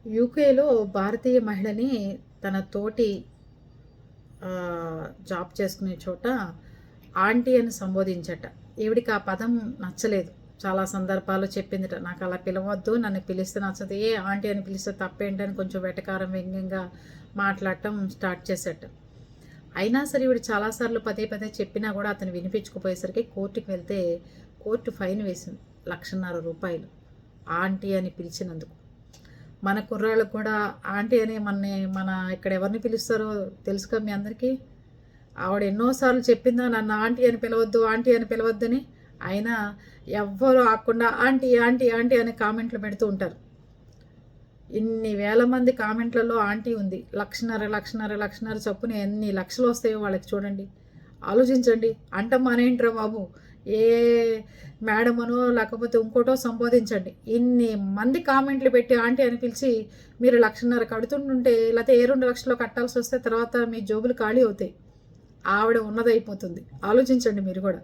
యూకేలో భారతీయ మహిళని తన తోటి జాబ్ చేసుకునే చోట ఆంటీ అని సంబోధించట. ఈవిడికి ఆ పదం నచ్చలేదు. చాలా సందర్భాల్లో చెప్పిందిట, నాకు అలా పిలవద్దు, నన్ను పిలిస్తే నచ్చదు, ఏ ఆంటీ అని పిలిస్తే తప్పేంటని కొంచెం వెటకారం వ్యంగ్యంగా మాట్లాడటం స్టార్ట్ చేసేట. అయినా సరే ఈవిడ చాలాసార్లు పదే పదే చెప్పినా కూడా అతను వినిపించుకుపోయేసరికి కోర్టుకి వెళ్తే కోర్టు ఫైన్ వేసింది, ₹1,50,000 ఆంటీ అని పిలిచినందుకు. మన కుర్రాళ్ళకు కూడా ఆంటీ అని మన ఇక్కడ ఎవరిని పిలుస్తారో తెలుసుగా మీ అందరికీ. ఆవిడ ఎన్నోసార్లు చెప్పిందా నన్ను ఆంటీ అని పిలవద్దు, ఆంటీ అని పిలవద్దని. అయినా ఎవ్వరూ ఆకుండా ఆంటీ ఆంటీ ఆంటీ అని కామెంట్లు పెడుతూ ఉంటారు. ఇన్ని వేల మంది కామెంట్లలో ఆంటీ ఉంది. 1,50,000 చొప్పున ఎన్ని లక్షలు వస్తాయో వాళ్ళకి చూడండి, ఆలోచించండి. అంట మానేంట్రా బాబు, ఏ మేడమనో లేకపోతే ఇంకోటో సంబోధించండి. ఇన్ని మంది కామెంట్లు పెట్టి ఆంటీ అని పిలిచి మీరు 1,50,000 కడుతుంటుంటే, లేకపోతే ఏ 2 లక్షలు కట్టాల్సి వస్తే తర్వాత మీ జోబులు ఖాళీ అవుతాయి. ఆవిడ ఉన్నదైపోతుంది. ఆలోచించండి మీరు కూడా.